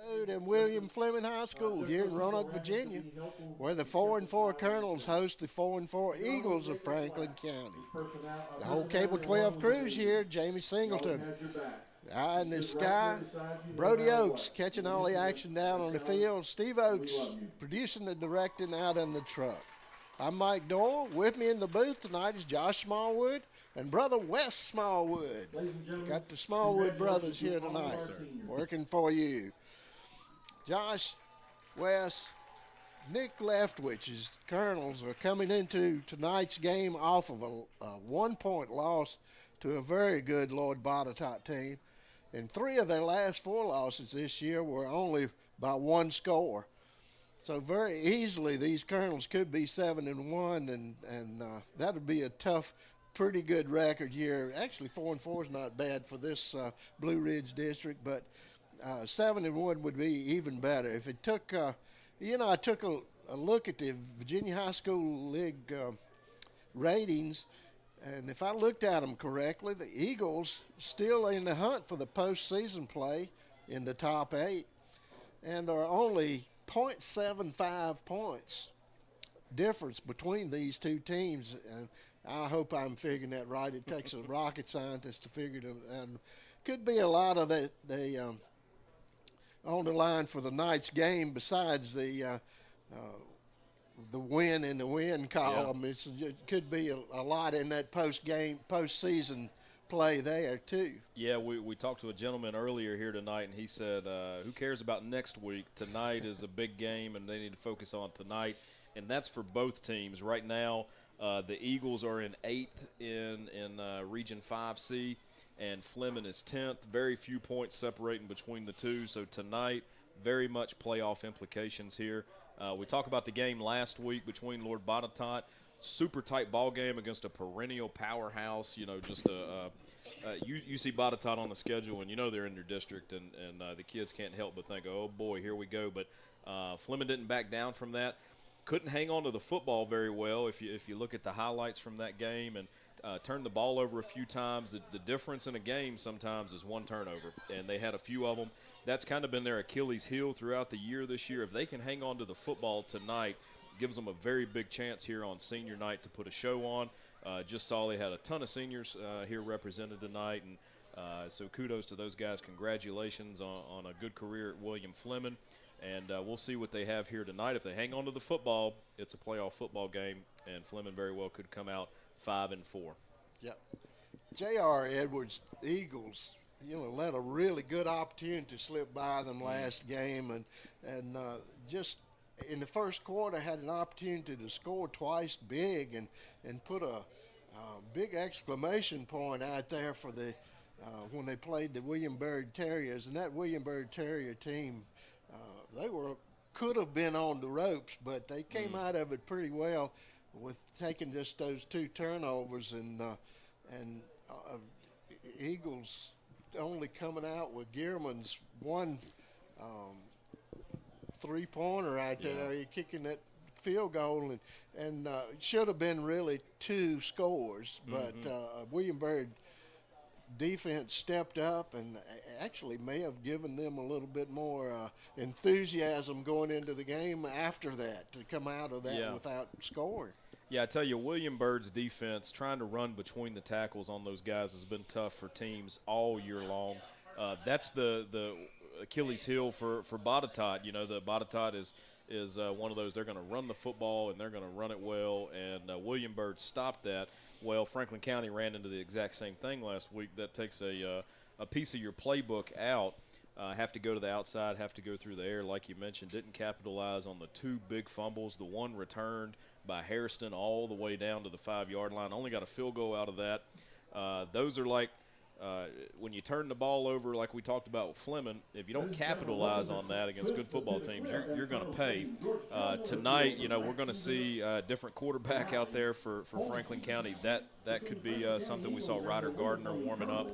Road and William Fleming High School here in Roanoke, Virginia, where the 4-4 Colonels host the 4-4 Eagles of Franklin County. The whole Cable 12 crew's here. Jamie Singleton, eye in the sky. Brody Oakes catching all the action down on the field. Steve Oakes producing and directing out in the truck. I'm Mike Doyle. With me in the booth tonight is Josh Smallwood and brother Wes Smallwood. Got the Smallwood brothers here tonight working for you. Josh, Wes, Nick Leftwich's Colonels are coming into tonight's game off of a 1-point loss to a very good Lord Botetourt team. And 3 of their last 4 losses this year were only by 1 score. So very easily these Colonels could be 7-1, and that would be a tough, pretty good record here. Actually, 4-4 is not bad for this Blue Ridge district, but 7-1 would be even better. If it took, I took a look at the Virginia High School League ratings, and if I looked at them correctly, the Eagles still in the hunt for the postseason play in the top 8, and are only .75 points difference between these two teams, and I hope I'm figuring that right. It takes a rocket scientist to figure it, and could be a lot of that they on the line for the night's game. Besides the win in the win column, it could be a lot in that postseason play there too. Yeah, we talked to a gentleman earlier here tonight, and he said, who cares about next week? Tonight is a big game, and they need to focus on tonight, and that's for both teams. Right now, the Eagles are in 8th in Region 5C, and Fleming is 10th. Very few points separating between the two, so tonight, very much playoff implications here. We talked about the game last week between Lord Botetourt. Super tight ball game against a perennial powerhouse. Just you see Botetourt on the schedule, and they're in your district, and the kids can't help but think, oh boy, here we go. But Fleming didn't back down from that. Couldn't hang on to the football very well. If you look at the highlights from that game, and turned the ball over a few times. The difference in a game sometimes is 1 turnover, and they had a few of them. That's kind of been their Achilles heel throughout the year this year. If they can hang on to the football tonight, gives them a very big chance here on senior night to put a show on. Just saw they had a ton of seniors here represented tonight, and so kudos to those guys. Congratulations on a good career at William Fleming, and we'll see what they have here tonight. If they hang on to the football, it's a playoff football game, and Fleming very well could come out 5-4. Yep. J.R. Edwards Eagles, let a really good opportunity slip by them last game, and just in the first quarter had an opportunity to score twice big and put a big exclamation point out there for the when they played the William Byrd Terriers. And that William Byrd Terrier team, they could have been on the ropes, but they came out of it pretty well with taking just those 2 turnovers, and Eagles only coming out with Gearman's 1 3-pointer right there. You're kicking that field goal, and should have been really 2 scores, but William Byrd defense stepped up and actually may have given them a little bit more enthusiasm going into the game after that, to come out of that without scoring. Yeah, I tell you, William Byrd's defense, trying to run between the tackles on those guys has been tough for teams all year long. That's the Achilles heel for Botetourt. The Botetourt is one of those, they're going to run the football, and they're going to run it well, and William Byrd stopped that. Well, Franklin County ran into the exact same thing last week. That takes a piece of your playbook out. Have to go to the outside, have to go through the air, like you mentioned. Didn't capitalize on the 2 big fumbles. The one returned by Hairston all the way down to the 5-yard line. Only got a field goal out of that. Those are like when you turn the ball over, like we talked about with Fleming, if you don't capitalize on that against good football teams, you're going to pay. Tonight, we're going to see a different quarterback out there for Franklin County. That could be something. We saw Ryder Gardner warming up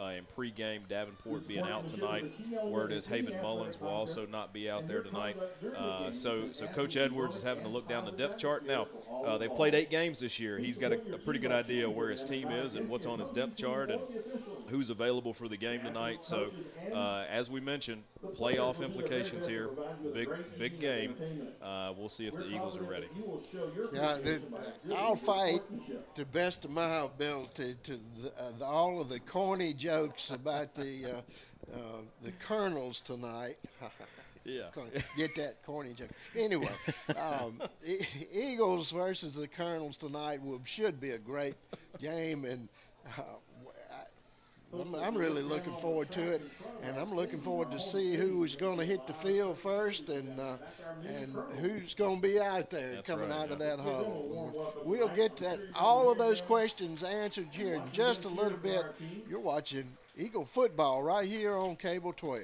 in pregame. Davenport being out tonight. Word is Haven Mullins will also not be out there tonight. So Coach Edwards is having to look down the depth chart. Now, they've played 8 games this year. He's got a pretty good idea where his team is and what's on his depth chart and who's available for the game tonight. So, as we mentioned, playoff implications here. Big game. We'll see if the Eagles are ready. Yeah, I'll fight to the best of my ability to all of the corny jokes about the Colonels tonight. Yeah. Get that corny joke. Anyway, Eagles versus the Colonels tonight should be a great game, and I'm really looking forward to it, and I'm looking forward to see who is going to hit the field first and who's going to be out there out of that huddle. We'll get all of those questions answered here in just a little bit. You're watching Eagle football right here on Cable 12.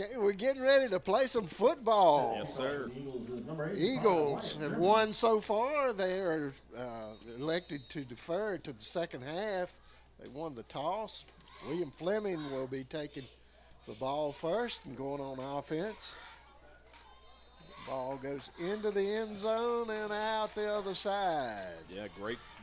Okay, we're getting ready to play some football. Yes, sir. Eagles have won so far. They are elected to defer to the second half. They won the toss. William Fleming will be taking the ball first and going on offense. Ball goes into the end zone and out the other side. Yeah,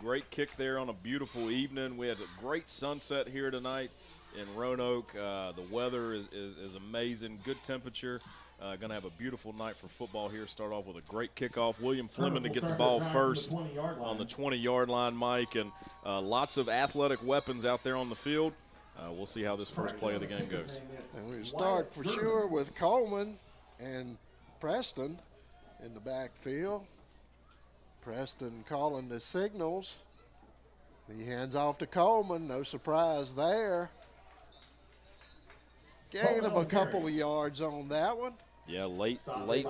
great kick there on a beautiful evening. We had a great sunset here tonight in Roanoke. The weather is amazing, good temperature. Going to have a beautiful night for football here. Start off with a great kickoff. William Fleming to get the ball first on the 20-yard line, Mike, and lots of athletic weapons out there on the field. We'll see how this first play of the game goes. And we start for sure with Coleman and Preston in the backfield. Preston calling the signals. He hands off to Coleman. No surprise there. Gain of a couple of yards on that one. Yeah, late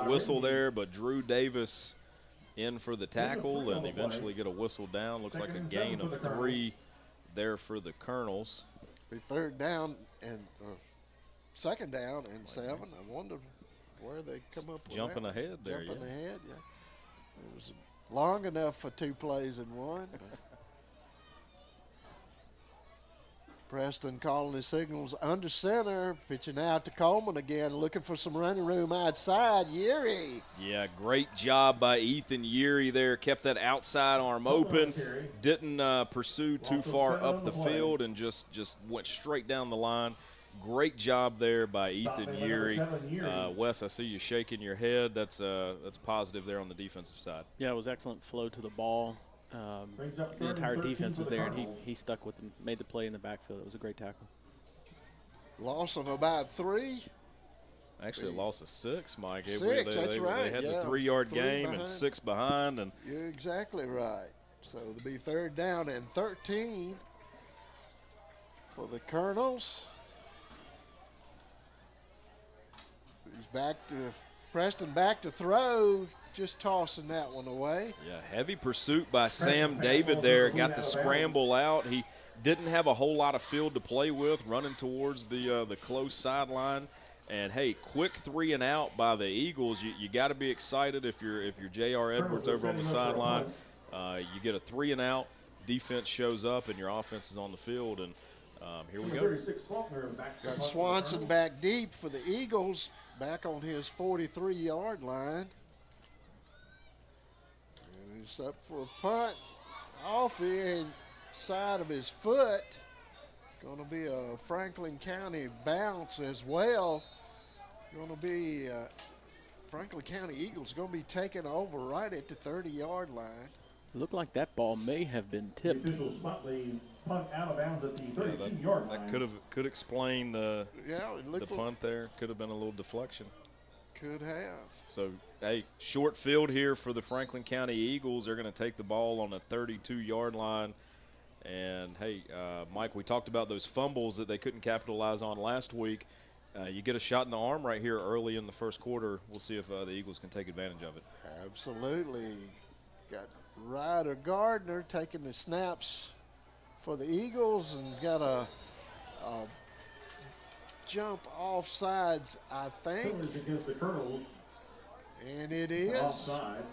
whistle there, but Drew Davis in for the tackle and eventually get a whistle down. Looks like a gain of 3 there for the Colonels. Be third down and second down and 7. I wonder where they come up with jumping that. Ahead there. Jumping ahead, yeah. It was long enough for 2 plays in one. Preston calling his signals under center, pitching out to Coleman again, looking for some running room outside. Yeary. Yeah, great job by Ethan Yeary there. Kept that outside arm open. Didn't pursue too far up the field and just went straight down the line. Great job there by Ethan Yeary. Wes, I see you shaking your head. That's positive there on the defensive side. Yeah, it was excellent flow to the ball. The entire defense was there, and he stuck with them, made the play in the backfield. It was a great tackle. Loss of about 3. Actually, a loss of 6, Mike. 6, that's right. They had the 3-yard game behind. and 6 behind. And you're exactly right. So it'll be third down and 13 for the Colonels. He's back to Preston, back to throw. Just tossing that one away. Yeah, heavy pursuit by Sam David there. Got the scramble out. He didn't have a whole lot of field to play with, running towards the close sideline. And hey, quick 3 and out by the Eagles. You got to be excited if you're J.R. Edwards over on the sideline. You get a 3 and out. Defense shows up and your offense is on the field. And here we go. Got Swanson back deep for the Eagles, back on his 43-yard line. He's up for a punt off the side of his foot. Going to be a Franklin County bounce as well. Going to be Franklin County Eagles going to be taken over right at the 30-yard line. Looked like that ball may have been tipped. The official spot the punt out of bounds at the 32-yard line. That could explain the punt punt there. Could have been a little deflection. Could have. So, hey, short field here for the Franklin County Eagles. They're going to take the ball on a 32-yard line. And, hey, Mike, we talked about those fumbles that they couldn't capitalize on last week. You get a shot in the arm right here early in the first quarter. We'll see if the Eagles can take advantage of it. Absolutely. Got Ryder Gardner taking the snaps for the Eagles and got a jump off sides, I think. Against the Colonels. And it is. Offsides.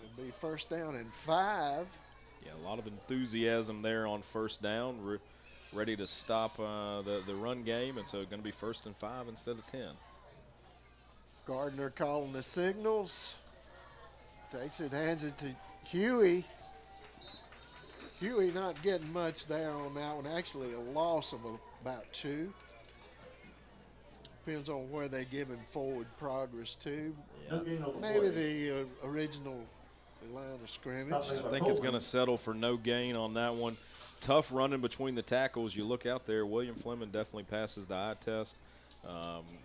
It'll be first down and 5. Yeah, a lot of enthusiasm there on first down. Ready to stop the run game, and so going to be first and 5 instead of 10. Gardner calling the signals. Takes it, hands it to Huey. Huey not getting much there on that one. Actually, a loss of about 2. Depends on where they give him forward progress to. Yeah. Maybe the original line of scrimmage. I think it's going to settle for no gain on that one. Tough running between the tackles. You look out there, William Fleming definitely passes the eye test.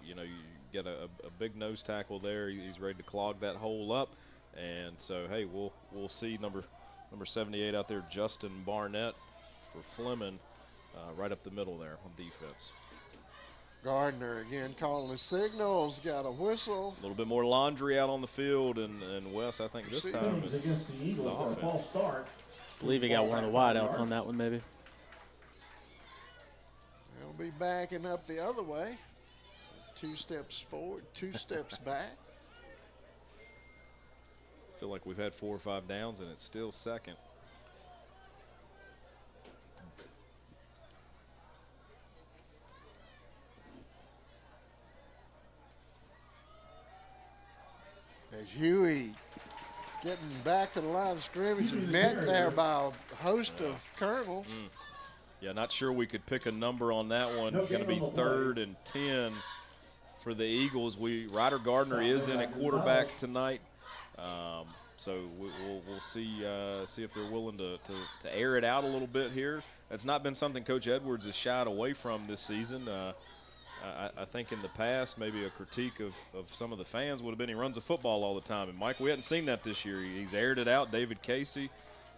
You get a big nose tackle there. He's ready to clog that hole up. And so, hey, we'll see number 78 out there, Justin Barnett for Fleming, right up the middle there on defense. Gardner again calling the signals, got a whistle. A little bit more laundry out on the field, and Wes, I think this time it's against the Eagles the for a offense. false start. I believe he got one of the wideouts on that one, maybe. They'll be backing up the other way. 2 steps forward, 2 steps back. I feel like we've had 4 or 5 downs, and it's still second. As Huey getting back to the line of scrimmage and met there by a host of Colonels. Yeah, not sure we could pick a number on that one. Going to be 3rd and 10 for the Eagles. Ryder Gardner is in at quarterback tonight, so we'll see if they're willing to air it out a little bit here. That's not been something Coach Edwards has shied away from this season. I think in the past, maybe a critique of some of the fans would have been he runs a football all the time. And, Mike, we hadn't seen that this year. He's aired it out. David Casey,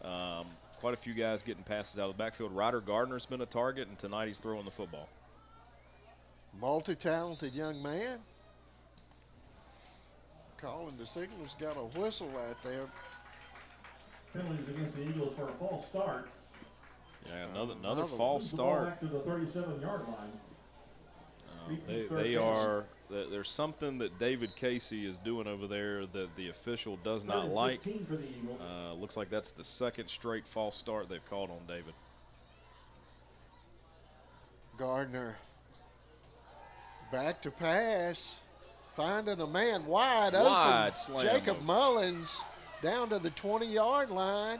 quite a few guys getting passes out of the backfield. Ryder Gardner's been a target, and tonight he's throwing the football. Multi-talented young man. Calling the signals, got a whistle right there. Penalties against the Eagles for a false start. Yeah, another false start. Back to the 37-yard line. There's something that David Casey is doing over there that the official does not like. Looks like that's the 2nd straight false start they've called on David. Gardner back to pass, finding a man wide open. Jacob Mullins down to the 20-yard line,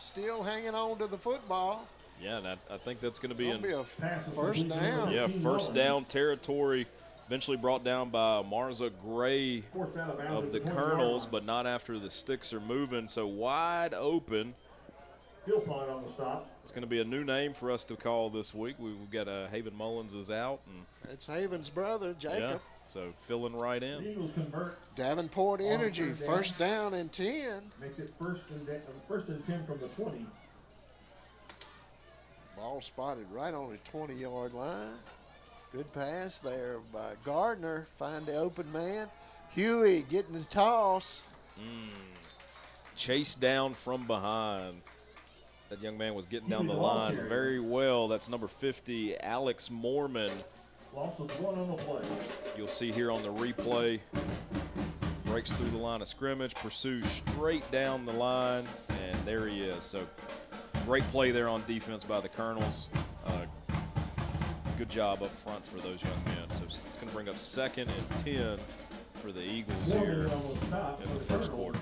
still hanging on to the football. Yeah, and I think that's going to be a first down. Yeah, first down territory. Eventually brought down by Marza Gray of the Colonels, but not after the sticks are moving. So wide open. Field punt on the stop. It's going to be a new name for us to call this week. We've got Haven Mullins is out. And it's Haven's brother, Jacob. Yeah, so filling right in. The Eagles convert. Davenport Energy, first down and 10. Makes it first and 10 from the 20. Ball spotted right on the 20-yard line. Good pass there by Gardner. Find the open man. Huey getting the toss. Chased down from behind. That young man was getting down the line very well. That's number 50, Alex Mormon. Loss of 1 on the play. You'll see here on the replay. Breaks through the line of scrimmage, pursues straight down the line, and there he is. So great play there on defense by the Colonels. Good job up front for those young men. So it's going to bring up 2nd and 10 for the Eagles here in the first quarter.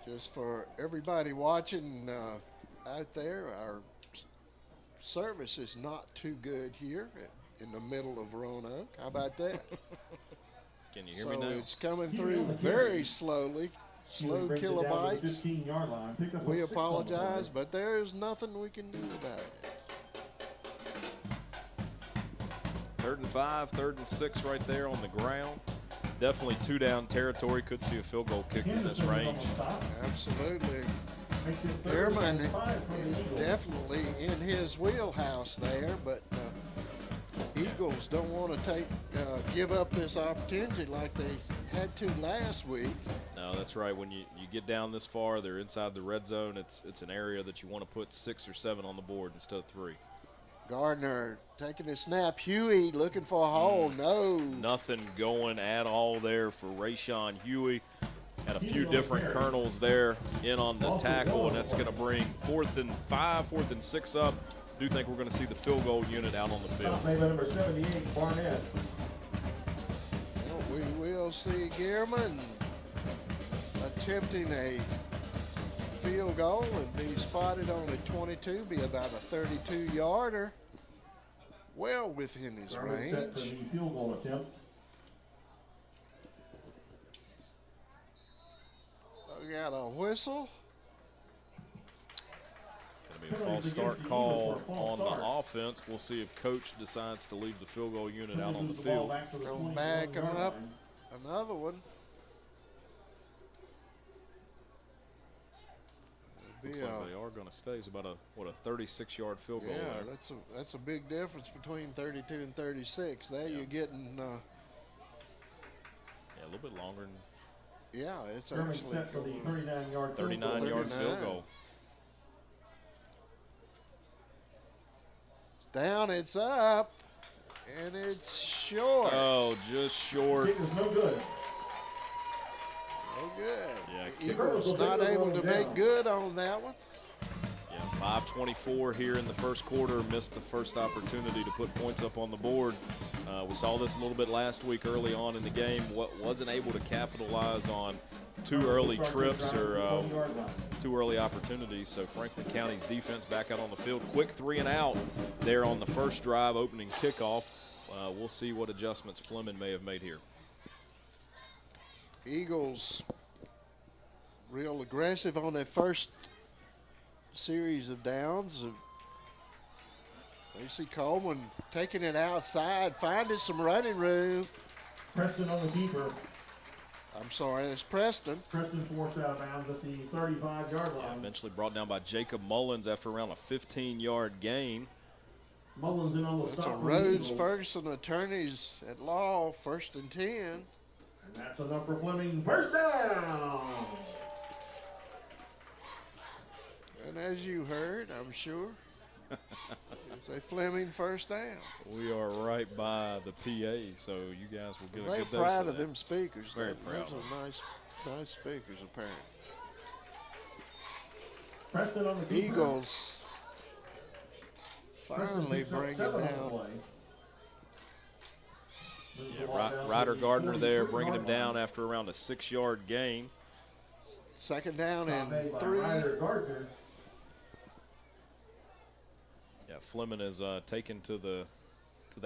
Just for everybody watching out there, our service is not too good here in the middle of Roanoke. How about that? Can you hear me now? So it's coming through very slowly. Slow kilobytes. We apologize, but there's nothing we can do about it. 3rd and 5, 3rd and 6 right there on the ground. Definitely 2-down territory. Could see a field goal kicked in this range. Absolutely. Ehrman definitely in his wheelhouse there, but Eagles don't want to give up this opportunity like they had to last week. No, that's right. When you get down this far, they're inside the red zone. It's an area that you want to put 6 or 7 on the board instead of 3. Gardner taking a snap. Huey looking for a hole. No. Nothing going at all there for Rayshon Huey. Had a few different Colonels there in on the tackle, and that's going to bring 4th and 5, 4th and 6 up. Do think we're going to see the field goal unit out on the field. Number 78, Barnett. Well, we will see Gehrman attempting a field goal and be spotted on the 22, be about a 32-yarder, well within his range. Set for the field goal attempt. We got a whistle. Going to be a false start call on the offense. We'll see if Coach decides to leave the field goal unit out on the field. Come back on up. Another one. Looks like they are going to stay. It's about a 36-yard field goal. Yeah, that's a big difference between 32 and 36. There you're getting. A little bit longer. Yeah, it's actually set for the 39-yard 39-yard field goal. It's down. It's up. And it's short. Oh, just short. Kick is no good. No good. Yeah, The Eagles not able to make good on that one. Yeah, 5:24 here in the first quarter. Missed the first opportunity to put points up on the board. We saw this a little bit last week early on in the game. Wasn't able to capitalize on too early trips or too early opportunities. So Franklin County's defense back out on the field. Quick 3 and out there on the first drive, opening kickoff. We'll see what adjustments Fleming may have made here. Eagles real aggressive on their first series of downs. They see Coleman taking it outside, finding some running room. Preston on the keeper. I'm sorry, it's Preston. Preston forced out of bounds at the 35-yard line. Eventually brought down by Jacob Mullins after around a 15-yard gain. Mullins in on the It's stop. a Rhodes Ferguson attorneys at law, 1st and 10. And that's enough for Fleming. First down. And as you heard, I'm sure, it's a Fleming first down. We are right by the PA, so you guys will get a Very good dose proud of of that. them speakers. Very proud Those are nice speakers, apparently. Preston on the keeper. Eagles Preston finally picks up bring it 7 on the down. play. Moves Yeah, the ball down to Ryder the Gardner there, 43-yard bringing him down line. after around a 6-yard gain. Second down Stop made and by 3. Ryder Gardner. Yeah, Fleming is taken to the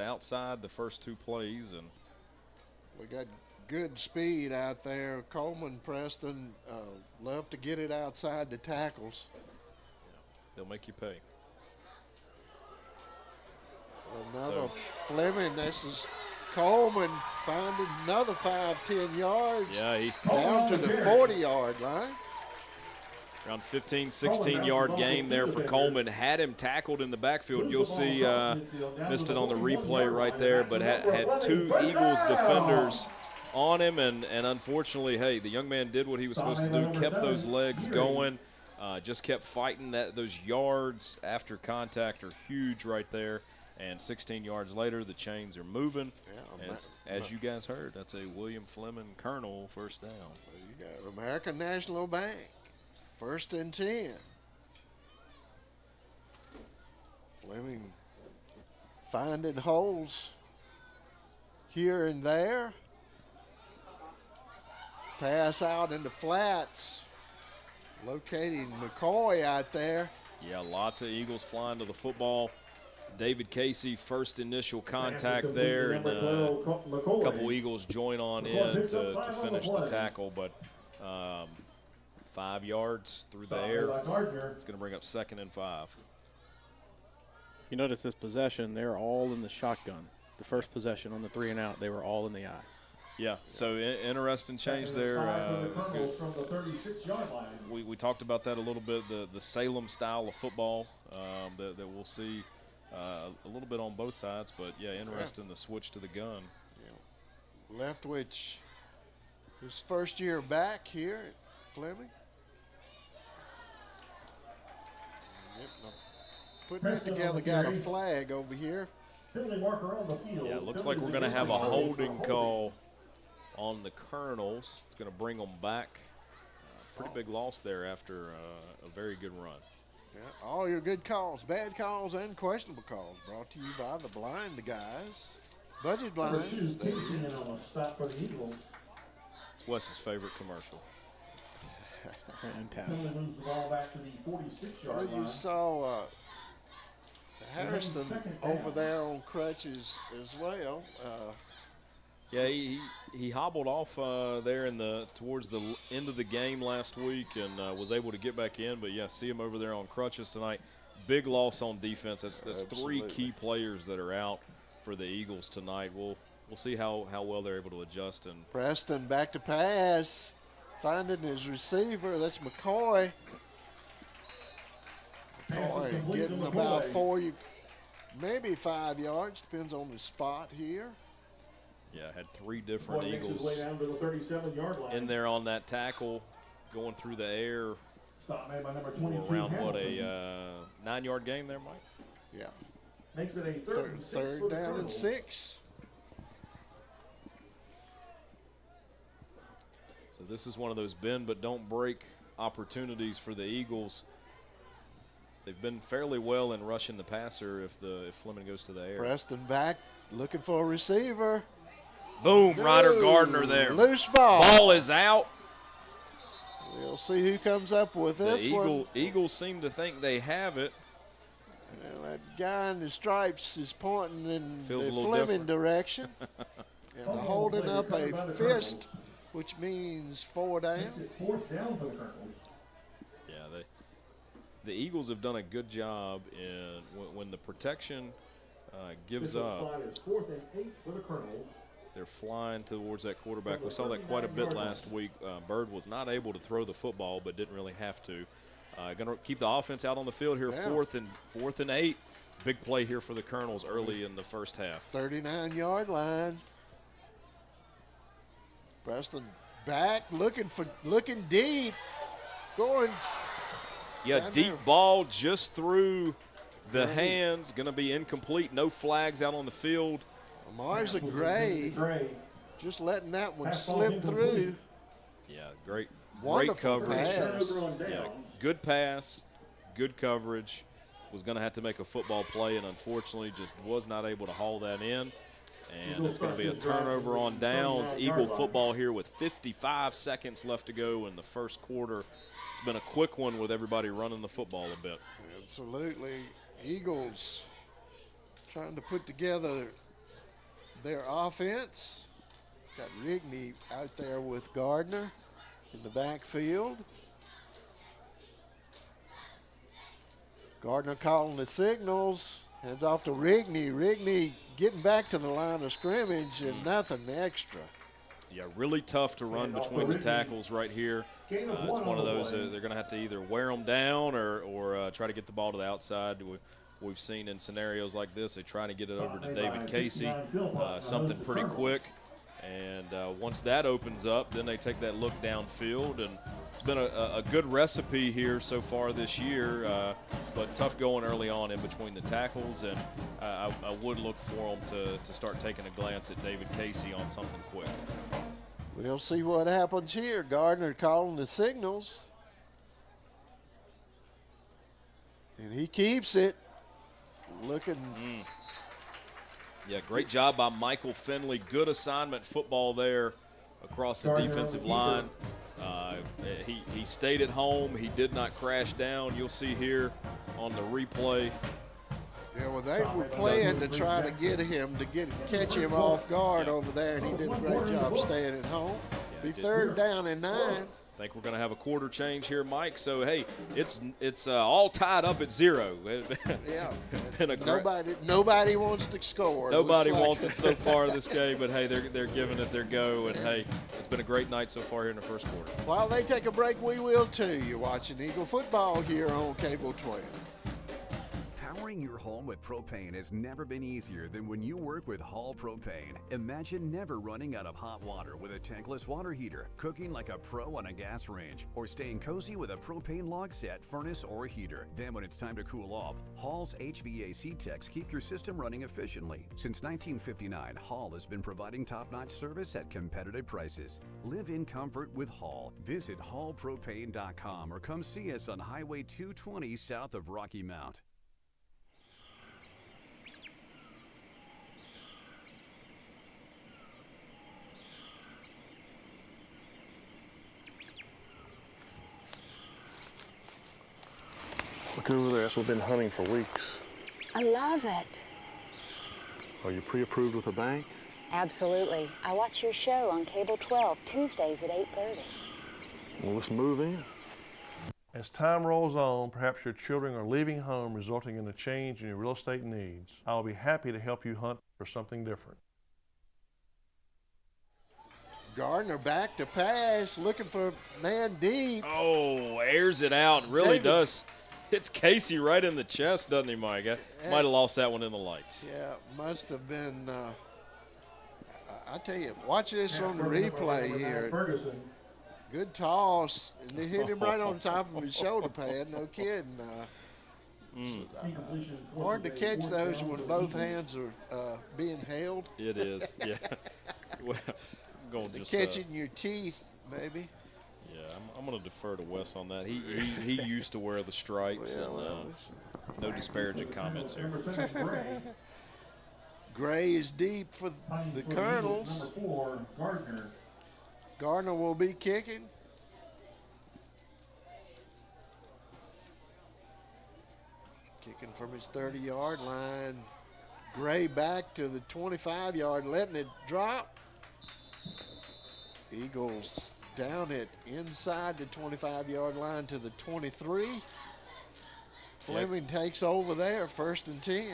outside the first 2 plays, and We got good speed out there. Coleman, Preston love to get it outside the tackles. they'll make you pay. Another So- Fleming. This is Coleman finding another 5-10 yards. Yeah, he Down to the 40-yard line. around 15, 16-yard gain there for Coleman. Had him tackled in the backfield. You'll see, missed it on the replay right there, but had 2 Eagles defenders on him, and unfortunately, hey, the young man did what he was supposed to do, kept those legs going, just kept fighting. Those yards after contact are huge right there, and 16 yards later, the chains are moving. Yeah, And as you guys heard, that's a William Fleming Colonel first down. You got American National Bank. 1st and 10. Fleming finding holes here and there. Pass out in the flats. Locating McCoy out there. Yeah, lots of Eagles flying to the football. David Casey, first initial contact there, and a couple Eagles join on in to finish the tackle, but 5 yards through the air. It's going to bring up 2nd and 5. You notice this possession, they're all in the shotgun. The first possession on the 3 and out, they were all in the eye. Yeah, so interesting change there. From the 36-yard line. We talked about that a little bit, the Salem style of football that we'll see a little bit on both sides, but yeah, interesting the switch to the gun. Yeah. Leftwich, his first year back here at Fleming. Yep, putting it together, got a flag over here. Penalty marker on the field. Yeah, it looks like we're going to have a holding call on the Colonels. It's going to bring them back. Pretty big loss there after a very good run. Yeah, all your good calls, bad calls, and questionable calls brought to you by the Blind Guys. Budget Number 2, Blinds. Casey in on a stop for the Eagles. It's Wes's favorite commercial. Fantastic. Penalty moves the ball back to the 46-yard Well, line. you saw Harrison Second down. over there on crutches as well. Yeah, he hobbled off there towards the end of the game last week and was able to get back in. But yeah, see him over there on crutches tonight. Big loss on defense. That's 3 Absolutely. key players that are out for the Eagles tonight. We'll see how well they're able to adjust. And Preston back to pass, finding his receiver. That's McCoy. McCoy getting about 4, maybe 5 yards. Depends on the spot here. yeah, had 3 different Boy makes his way Eagles down to the 37-yard line. in there on that tackle, going through the air. Stop made by number For 22. around what, Hamilton. a 9-yard gain there, Mike? Yeah. Makes it a third and 6 for Third the down and Colonels. 6. So this is one of those bend but don't break opportunities for the Eagles. They've been fairly well in rushing the passer if Fleming goes to the air. Preston back, looking for a receiver. Boom, Ryder Gardner there. Loose ball. Ball is out. We'll see who comes up with this one. Eagles seem to think they have it. Well, that guy in the stripes is pointing in Feels the a little Fleming different. direction. And they're holding up a fist, which means 4 down. Makes it 4th down for the Colonels. Yeah, the Eagles have done a good job in when the protection gives This up. spot is 4th and 8 for the Colonels. They're flying towards that quarterback. We saw that quite a bit last week. Bird was not able to throw the football, but didn't really have to. Going to keep the offense out on the field here. Yeah. 4th and 8. Big play here for the Colonels early in the first half. 39-yard line. Preston back, looking deep, going. Yeah, down deep there. ball just through the Right. hands. Going to be incomplete. No flags out on the field. Mars and Gray just letting that one Pass ball slip incomplete. through. Yeah, great Wonderful coverage. pass. Turnover on Yeah, downs. good pass, good coverage. Was going to have to make a football play, and unfortunately just was not able to haul that in. And it's going to be a turnover on downs. Eagle football here with 55 seconds left to go in the first quarter. It's been a quick one with everybody running the football a bit. Absolutely. Eagles trying to put together their offense. Got Rigney out there with Gardner in the backfield. Gardner calling the signals. Hands off to Rigney. Rigney getting back to the line of scrimmage and nothing extra. Yeah, really tough to run between the tackles right here. It's one of those they're going to have to either wear them down or try to get the ball to the outside. We've seen in scenarios like this, they're trying to get it over to David Casey, something pretty quick. And once that opens up, then they take that look downfield. And it's been a good recipe here so far this year, but tough going early on in between the tackles. And I would look for them to start taking a glance at David Casey on something quick. We'll see what happens here. Gardner calling the signals. And he keeps it. Looking. Yeah, great job by Michael Finley. Good assignment football there across the defensive line. He stayed at home. He did not crash down. You'll see here on the replay. Yeah, well, they were playing to try to get him, catch him off guard over there, and he did a great job staying at home. Be 3rd down and 9. I think we're going to have a quarter change here, Mike. So, hey, it's all tied up at 0. Yeah. Been a Nobody wants to score. Nobody Looks like. wants it so far this game, but, hey, they're giving it their go. And, hey, it's been a great night so far here in the first quarter. While they take a break, we will too. You're watching Eagle football here on Cable 12. Powering your home with propane has never been easier than when you work with Hall Propane. Imagine never running out of hot water with a tankless water heater, cooking like a pro on a gas range, or staying cozy with a propane log set, furnace, or heater. Then when it's time to cool off, Hall's HVAC techs keep your system running efficiently. Since 1959, Hall has been providing top-notch service at competitive prices. Live in comfort with Hall. Visit hallpropane.com or come see us on Highway 220 south of Rocky Mount. Look over there, that's what we've been hunting for weeks. I love it. Are you pre-approved with a bank? Absolutely. I watch your show on Cable 12, Tuesdays at 8:30. Well, let's move in. As time rolls on, perhaps your children are leaving home, resulting in a change in your real estate needs. I'll be happy to help you hunt for something different. Gardner back to pass, looking for man deep. Oh, airs it out. Really David. does. Hits Casey right in the chest, doesn't he, Mike? Might have lost that one in the lights. Yeah, must have been. I tell you, watch this on the replay here. Ferguson. Good toss, and they hit him right on top of his shoulder pad. No kidding. Hard to catch those when both hands are being held. It is, yeah. Well, I'm going just catching your teeth, maybe. Yeah, I'm going to defer to Wes on that. He used to wear the stripes, and no disparaging comments here. Gray is deep for the Colonels. Number 4, Gardner. Gardner will be kicking. Kicking from his 30-yard line. Gray back to the 25-yard, letting it drop. Eagles down it inside the 25-yard line to the 23. Fleming takes over there, 1st and 10.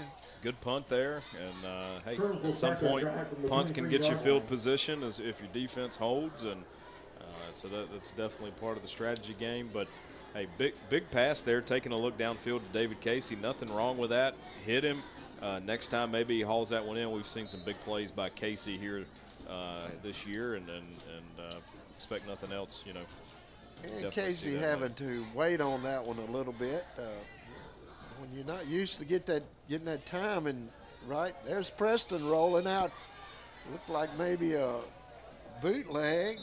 Good punt there, and hey, at some point, punts can get you field position as if your defense holds, and so that's definitely part of the strategy game. But hey, big pass there, taking a look downfield to David Casey. Nothing wrong with that. Hit him. Next time, maybe he hauls that one in. We've seen some big plays by Casey here this year, and expect nothing else. You know. And Casey having to wait on that one a little bit. When you're not used to getting that time, and right there's Preston rolling out, looked like maybe a bootleg,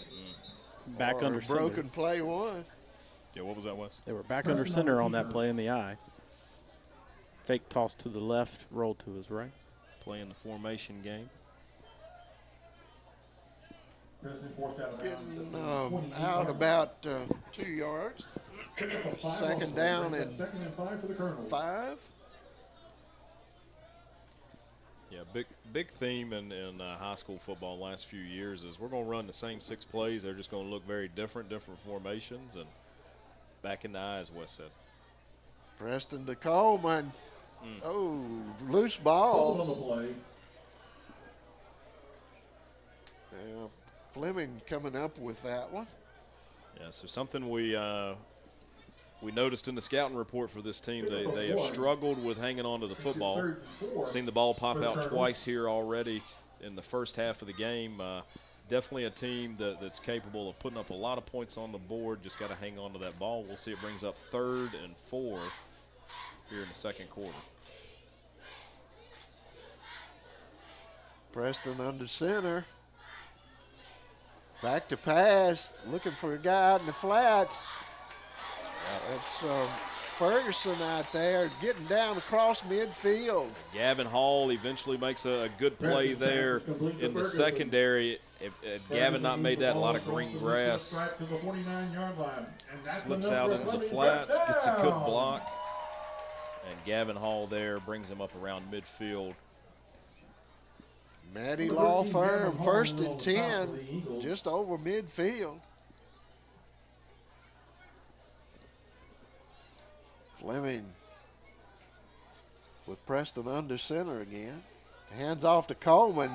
back or under a broken center. play one. Yeah, what was that, Wes? They were back under center on that play in the eye. Fake toss to the left, roll to his right. Playing the formation game. Getting out about 2 yards. Second down and 5. Yeah, big theme in high school football the last few years is we're going to run the same 6 plays. They're just going to look very different formations, and back in the eye, as Wes said. Preston to Coleman. Oh, loose ball. On the play. Yeah, Fleming coming up with that one. Yeah, so something we noticed in the scouting report for this team, they have struggled with hanging on to the football. We've seen the ball pop out twice here already in the first half of the game. Definitely a team that's capable of putting up a lot of points on the board. Just got to hang on to that ball. We'll see it brings up 3rd and 4 here in the second quarter. Preston under center. Back to pass, looking for a guy out in the flats. That's Ferguson out there getting down across midfield. Gavin Hall eventually makes a good play there in the secondary. If Gavin not made that, a lot of green grass. Slips out into the flats, gets a good block. And Gavin Hall there brings him up around midfield. Maddie Law Firm, 1st and 10, just over midfield. Fleming with Preston under center again. Hands off to Coleman,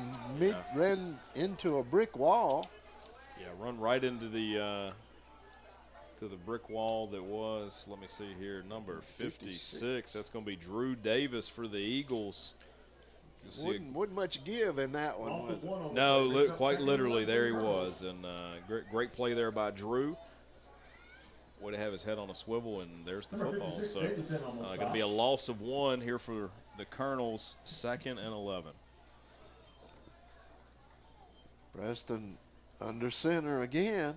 ran into a brick wall. Yeah, run right into the brick wall that was, let me see here, number 56. That's going to be Drew Davis for the Eagles. Wouldn't much give in that one, was it? No, quite literally, there he was. And great play there by Drew. Way to have his head on a swivel, and there's the football. So going to be a loss of 1 here for the Colonels, 2nd and 11. Preston under center again.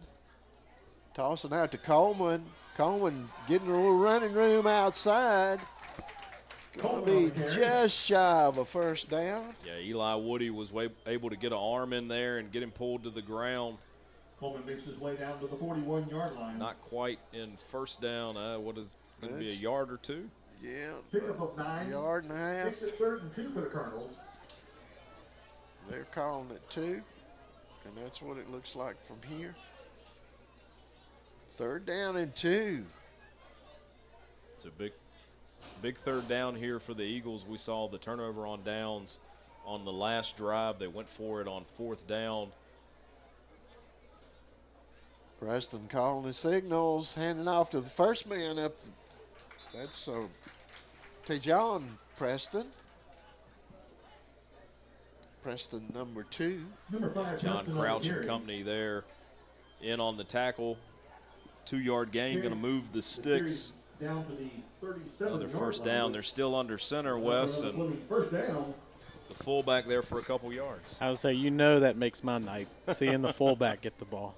Tossing out to Coleman. Coleman getting a little running room outside. Going to be just shy of a 1st down. Yeah, Eli Woody was able to get an arm in there and get him pulled to the ground. Coleman makes his way down to the 41-yard line. Not quite in 1st down. What is going to be a yard or 2? Yeah. Pickup of 9. Yard and a half. Makes it 3rd and 2 for the Colonels. They're calling it 2. And that's what it looks like from here. 3rd down and 2. It's a big 3rd down here for the Eagles. We saw the turnover on downs on the last drive. They went for it on 4th down. Preston calling the signals, handing off to the first man up. That's to John Preston. Preston number 2. John Crouch and company there in on the tackle. 2-yard gain, going to move the sticks down to the 37 Another yard first line. down. They're still under center, Wes, and Fleming, first down. the fullback there for a couple yards. I would say, that makes my night, seeing the fullback get the ball.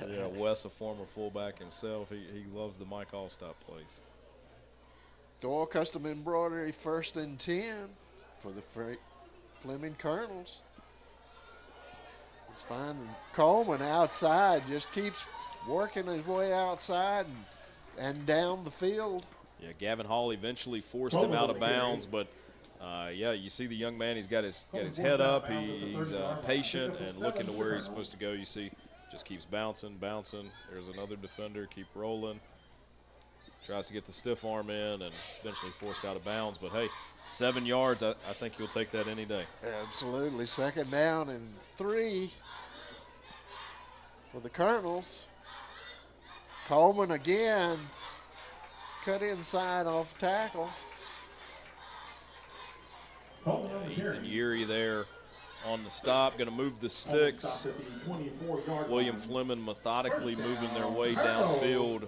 Yeah, Wes, a former fullback himself, he loves the Mike Allstop plays. Doyle Custom Embroidery 1st and 10 for the Fleming Colonels. It's finding Coleman outside, just keeps working his way outside and down the field. Yeah, Gavin Hall eventually forced him out of bounds, but yeah, you see the young man, he's got his head up, he's patient and looking to where he's supposed to go. You see, just keeps bouncing. There's another defender, keep rolling. Tries to get the stiff arm in and eventually forced out of bounds. But, hey, 7 yards, I think you'll take that any day. Absolutely. 2nd down and 3 for the Colonels. Coleman again, cut inside off tackle. Ethan Urie there on the stop, going to move the sticks. William Fleming methodically moving their way downfield.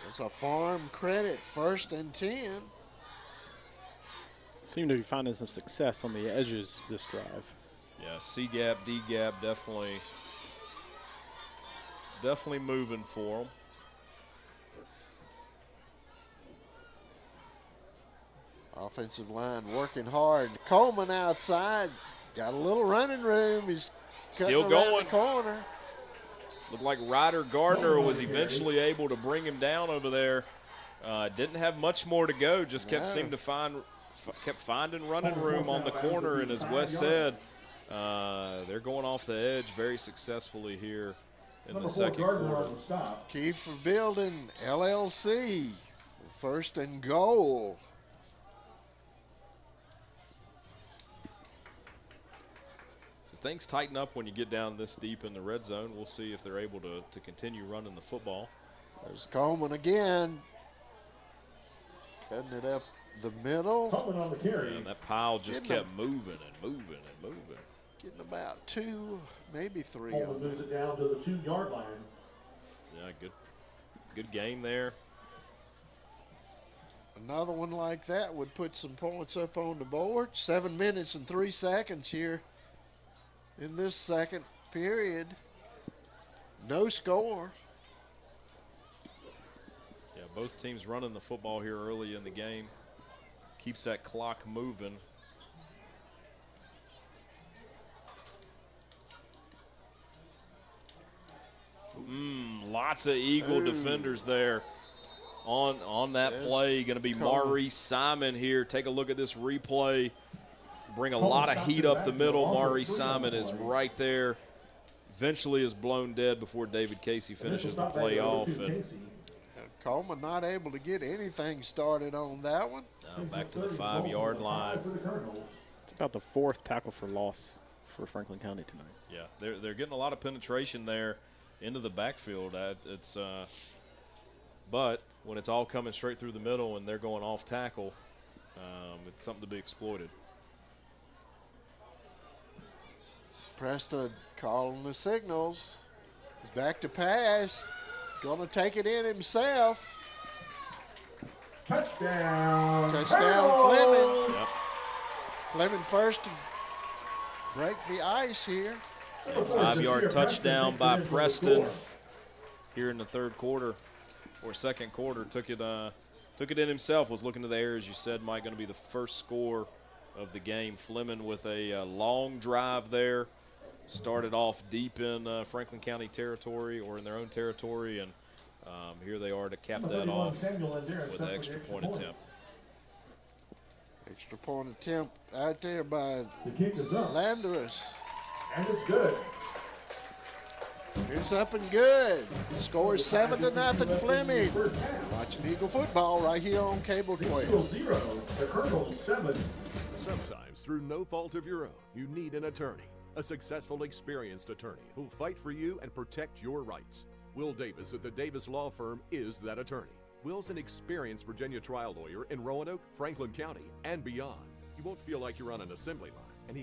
It's a farm credit, 1st and 10. Seem to be finding some success on the edges this drive. Yeah, C gap, D gap, definitely moving for them. Offensive line working hard. Coleman outside, got a little running room. He's Still cutting around going. the corner. Looked like Ryder Gardner was eventually able to bring him down over there. Didn't have much more to go. Just kept seeming to kept finding running room on the corner. And as Wes said, they're going off the edge very successfully here in the 2nd quarter. Kiefer Building, LLC, 1st and goal. Things tighten up when you get down this deep in the red zone. We'll see if they're able to continue running the football. There's Coleman again. Cutting it up the middle. Coleman on the carry. And that pile just kept moving and moving and moving. Getting about 2, maybe 3 Coleman on moved it. it down to the 2-yard line. Yeah, good game there. Another one like that would put some points up on the board. 7 minutes and 3 seconds here in this 2nd period. No score. Yeah, both teams running the football here early in the game. Keeps that clock moving. Lots of Eagle defenders there on that play. Going to be Maurice Simon here. Take a look at this replay. Bring a lot of heat up the middle. Maurice Simon is right there. Eventually is blown dead before David Casey finishes the play off. And Coleman not able to get anything started on that one. now back to the 5-yard line. It's about the 4th tackle for loss for Franklin County tonight. Yeah, they're getting a lot of penetration there into the backfield. But when it's all coming straight through the middle and they're going off tackle, it's something to be exploited. Preston calling the signals. He's back to pass. Going to take it in himself. Touchdown. Fleming. Yep. Fleming first to break the ice here. A 5-yard touchdown by Preston here in the 3rd quarter or 2nd quarter. Took it in himself. Was looking to the air, as you said, Mike. Going to be the first score of the game. Fleming with a long drive there. Started off deep in Franklin County territory or in their own territory, and here they are to cap that off with an extra point attempt. Extra point attempt out there by The kick is up. Landers. And it's good. It's up and good. The score is 7-0 Fleming. Watching Eagle football right here on Cable 12. 0, the Colonels 7. Sometimes, through no fault of your own, you need an attorney. A successful, experienced attorney who'll fight for you and protect your rights. Will Davis at the Davis Law Firm is that attorney. Will's an experienced Virginia trial lawyer in Roanoke, Franklin County, and beyond. You won't feel like you're on an assembly line.